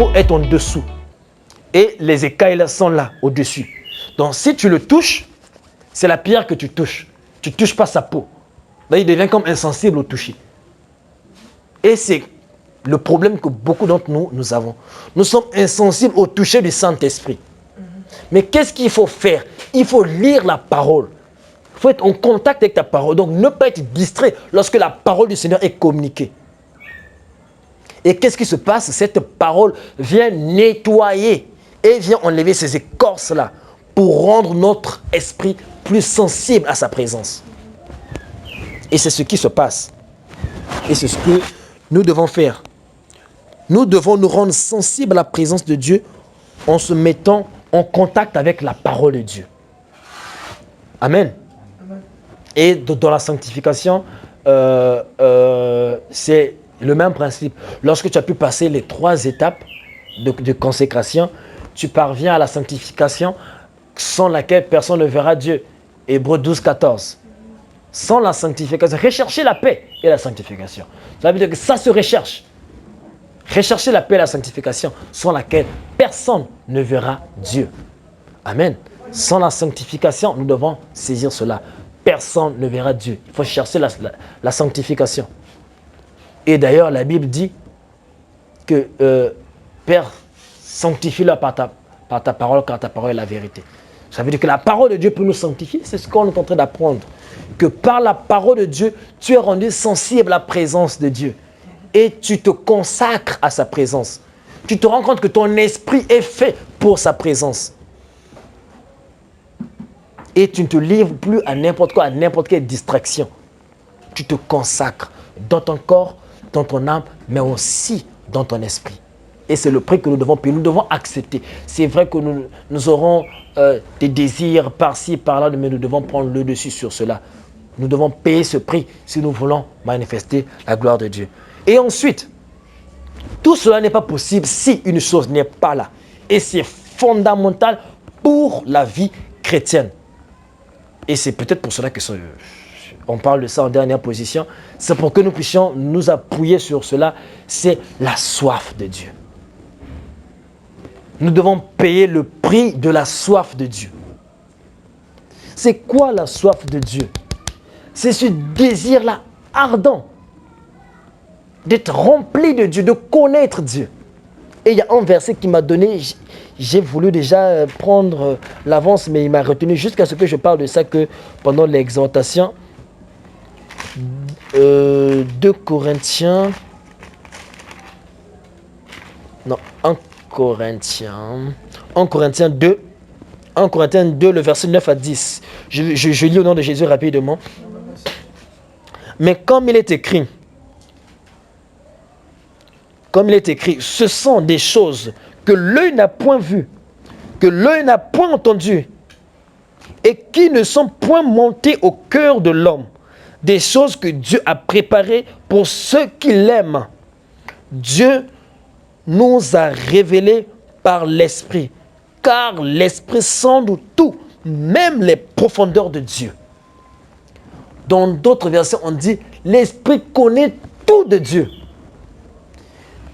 peau est en dessous. Et les écailles là sont là, au-dessus. Donc si tu le touches, c'est la pierre que tu touches. Tu ne touches pas sa peau. Là, il devient comme insensible au toucher. Et c'est le problème que beaucoup d'entre nous avons. Nous sommes insensibles au toucher du Saint-Esprit. Mais qu'est-ce qu'il faut faire? Il faut lire la parole. Il faut être en contact avec ta parole. Donc ne pas être distrait lorsque la parole du Seigneur est communiquée. Et qu'est-ce qui se passe? Cette parole vient nettoyer et vient enlever ces écorces-là pour rendre notre esprit plus sensible à sa présence. Et c'est ce qui se passe. Et c'est ce que nous devons faire. Nous devons nous rendre sensibles à la présence de Dieu en se mettant en contact avec la parole de Dieu. Amen. Et dans la sanctification, c'est le même principe. Lorsque tu as pu passer les 3 étapes de consécration, tu parviens à la sanctification sans laquelle personne ne verra Dieu. Hébreux 12, 14. Sans la sanctification, rechercher la paix et la sanctification. Ça veut dire que ça se recherche. Rechercher la paix et la sanctification sans laquelle personne ne verra Dieu. Amen. Sans la sanctification, nous devons saisir cela. Personne ne verra Dieu. Il faut chercher la sanctification. Et d'ailleurs, la Bible dit que Père, sanctifie-le par ta parole, car ta parole est la vérité. Ça veut dire que la parole de Dieu peut nous sanctifier. C'est ce qu'on est en train d'apprendre. Que par la parole de Dieu, tu es rendu sensible à la présence de Dieu. Et tu te consacres à sa présence. Tu te rends compte que ton esprit est fait pour sa présence. Et tu ne te livres plus à n'importe quoi, à n'importe quelle distraction. Tu te consacres dans ton corps, dans ton âme, mais aussi dans ton esprit. Et c'est le prix que nous devons payer. Nous devons accepter. C'est vrai que nous aurons des désirs par-ci, par-là, mais nous devons prendre le dessus sur cela. Nous devons payer ce prix si nous voulons manifester la gloire de Dieu. Et ensuite, tout cela n'est pas possible si une chose n'est pas là. Et c'est fondamental pour la vie chrétienne. Et c'est peut-être pour cela que on parle de ça en dernière position. C'est pour que nous puissions nous appuyer sur cela. C'est la soif de Dieu. Nous devons payer le prix de la soif de Dieu. C'est quoi la soif de Dieu? C'est ce désir-là ardent d'être rempli de Dieu, de connaître Dieu. Et il y a un verset qui m'a donné, j'ai voulu déjà prendre l'avance, mais il m'a retenu jusqu'à ce que je parle de ça que pendant l'exhortation. 2 Corinthiens, non, 1 Corinthiens 2, le verset 9 à 10. Je lis au nom de Jésus rapidement. Mais comme il est écrit, ce sont des choses que l'œil n'a point vues, que l'œil n'a point entendues, et qui ne sont point montées au cœur de l'homme, des choses que Dieu a préparées pour ceux qui l'aiment. Dieu nous a révélées par l'Esprit, car l'Esprit sonde tout, même les profondeurs de Dieu. Dans d'autres versets, on dit, l'Esprit connaît tout de Dieu.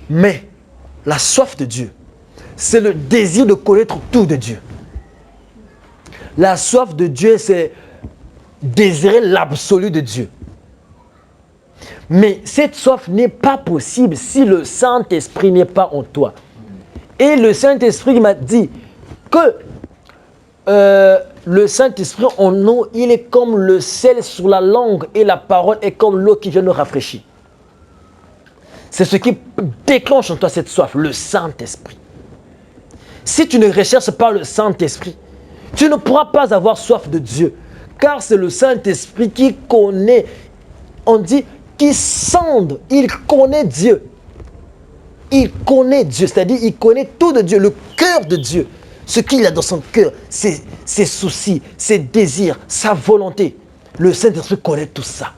Mais la soif de Dieu, c'est le désir de connaître tout de Dieu. La soif de Dieu, c'est désirer l'absolu de Dieu. Mais cette soif n'est pas possible si le Saint-Esprit n'est pas en toi. Et le Saint-Esprit m'a dit que le Saint-Esprit en nous, il est comme le sel sur la langue et la parole est comme l'eau qui vient nous rafraîchir. C'est ce qui déclenche en toi cette soif, le Saint-Esprit. Si tu ne recherches pas le Saint-Esprit, tu ne pourras pas avoir soif de Dieu. Car c'est le Saint-Esprit qui connaît, on dit, qui sonde, il connaît Dieu. Il connaît Dieu, c'est-à-dire il connaît tout de Dieu, le cœur de Dieu. Ce qu'il a dans son cœur, ses soucis, ses désirs, sa volonté. Le Saint-Esprit connaît tout ça.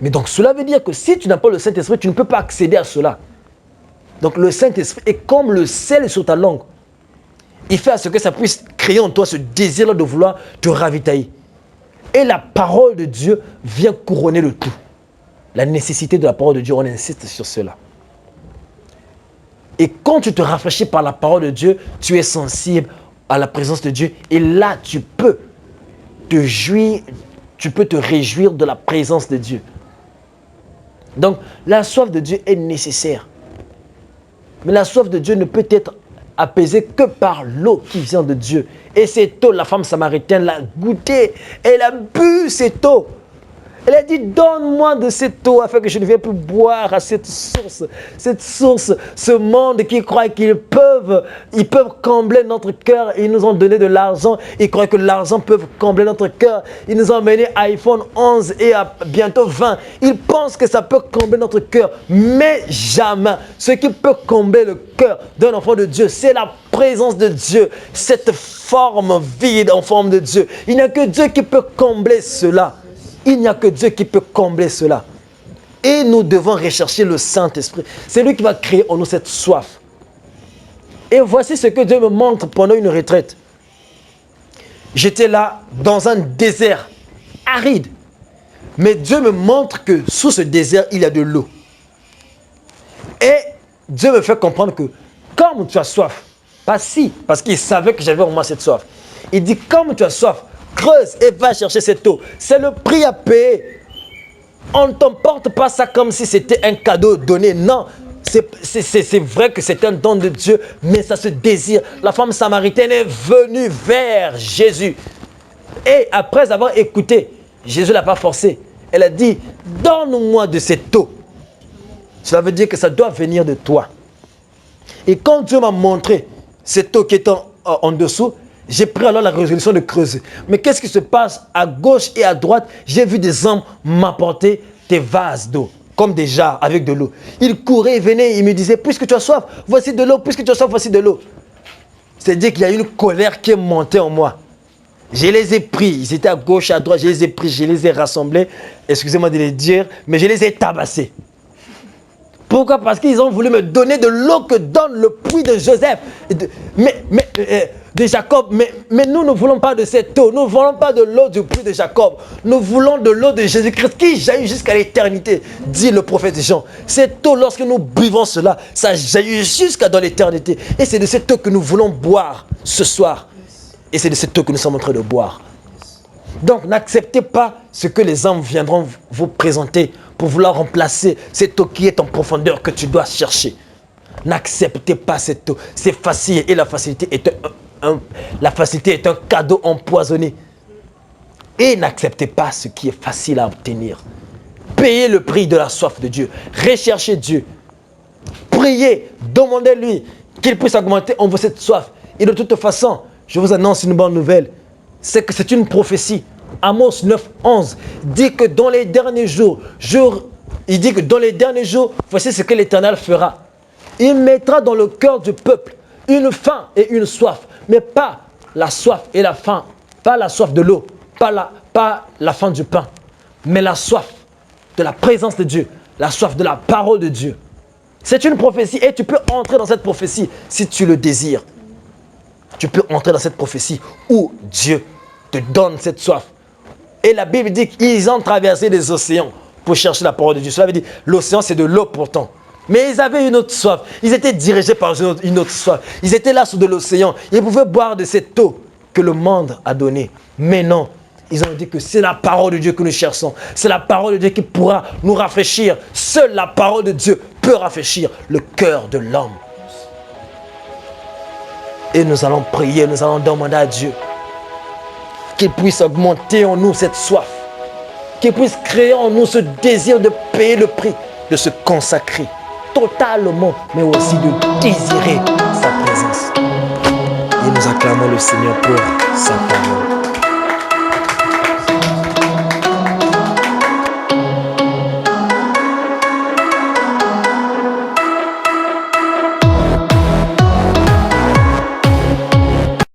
Mais donc cela veut dire que si tu n'as pas le Saint-Esprit, tu ne peux pas accéder à cela. Donc le Saint-Esprit est comme le sel sur ta langue. Il fait à ce que ça puisse créer en toi ce désir-là de vouloir te ravitailler. Et la parole de Dieu vient couronner le tout. La nécessité de la parole de Dieu, on insiste sur cela. Et quand tu te rafraîchis par la parole de Dieu, tu es sensible à la présence de Dieu. Et là, tu peux te réjouir de la présence de Dieu. Donc, la soif de Dieu est nécessaire. Mais la soif de Dieu ne peut être apaisée que par l'eau qui vient de Dieu. Et cette eau, la femme samaritaine l'a goûtée. Elle a bu cette eau. Elle a dit, donne-moi de cette eau afin que je ne vienne plus boire à cette source. Cette source, ce monde qui croit qu'ils peuvent combler notre cœur. Ils nous ont donné de l'argent. Ils croient que l'argent peut combler notre cœur. Ils nous ont amené iPhone 11 et à bientôt 20. Ils pensent que ça peut combler notre cœur. Mais jamais. Ce qui peut combler le cœur d'un enfant de Dieu, c'est la présence de Dieu. Cette forme vide en forme de Dieu. Il n'y a que Dieu qui peut combler cela. Il n'y a que Dieu qui peut combler cela. Et nous devons rechercher le Saint-Esprit. C'est lui qui va créer en nous cette soif. Et voici ce que Dieu me montre pendant une retraite. J'étais là dans un désert aride. Mais Dieu me montre que sous ce désert, il y a de l'eau. Et Dieu me fait comprendre que comme tu as soif, pas si, parce qu'il savait que j'avais en moi cette soif. Il dit, comme tu as soif, creuse et va chercher cette eau. C'est le prix à payer. On ne t'emporte pas ça comme si c'était un cadeau donné. Non, c'est vrai que c'est un don de Dieu, mais ça se désire. La femme samaritaine est venue vers Jésus. Et après avoir écouté, Jésus ne l'a pas forcé. Elle a dit, donne-moi de cette eau. Cela veut dire que ça doit venir de toi. Et quand Dieu m'a montré cette eau qui est en dessous, j'ai pris alors la résolution de creuser. Mais qu'est-ce qui se passe à gauche et à droite? J'ai vu des hommes m'apporter des vases d'eau, comme des jarres avec de l'eau. Ils couraient, ils venaient, ils me disaient, puisque tu as soif, voici de l'eau, puisque tu as soif, voici de l'eau. C'est-à-dire qu'il y a une colère qui est montée en moi. Je les ai pris, ils étaient à gauche, à droite, je les ai pris, je les ai rassemblés, excusez-moi de les dire, mais je les ai tabassés. Pourquoi? Parce qu'ils ont voulu me donner de l'eau que donne le puits de Joseph, de Jacob. Mais nous ne voulons pas de cette eau. Nous ne voulons pas de l'eau du puits de Jacob. Nous voulons de l'eau de Jésus-Christ qui jaillit jusqu'à l'éternité, dit le prophète Jean. Cette eau, lorsque nous buvons cela, ça jaillit jusqu'à dans l'éternité. Et c'est de cette eau que nous voulons boire ce soir. Et c'est de cette eau que nous sommes en train de boire. Donc, n'acceptez pas ce que les hommes viendront vous présenter pour vouloir remplacer cette eau qui est en profondeur que tu dois chercher. N'acceptez pas cette eau. C'est facile et la facilité est un cadeau empoisonné. Et n'acceptez pas ce qui est facile à obtenir. Payez le prix de la soif de Dieu. Recherchez Dieu. Priez, demandez-lui qu'il puisse augmenter en vous cette soif. Et de toute façon, je vous annonce une bonne nouvelle. C'est que c'est une prophétie. Amos 9, 11 dit que dans les derniers jours, voici ce que l'Éternel fera. Il mettra dans le cœur du peuple une faim et une soif, mais pas la soif et la faim, pas la soif de l'eau, pas la faim du pain, mais la soif de la présence de Dieu, la soif de la parole de Dieu. C'est une prophétie et tu peux entrer dans cette prophétie si tu le désires. Tu peux entrer dans cette prophétie où Dieu te donne cette soif. Et la Bible dit qu'ils ont traversé les océans pour chercher la parole de Dieu. Cela veut dire l'océan, c'est de l'eau pourtant. Mais ils avaient une autre soif. Ils étaient dirigés par une autre soif. Ils étaient là sous de l'océan. Ils pouvaient boire de cette eau que le monde a donnée. Mais non, ils ont dit que c'est la parole de Dieu que nous cherchons. C'est la parole de Dieu qui pourra nous rafraîchir. Seule la parole de Dieu peut rafraîchir le cœur de l'homme. Et nous allons prier, nous allons demander à Dieu qu'il puisse augmenter en nous cette soif, qu'il puisse créer en nous ce désir de payer le prix, de se consacrer totalement, mais aussi de désirer sa présence. Et nous acclamons le Seigneur pour sa parole.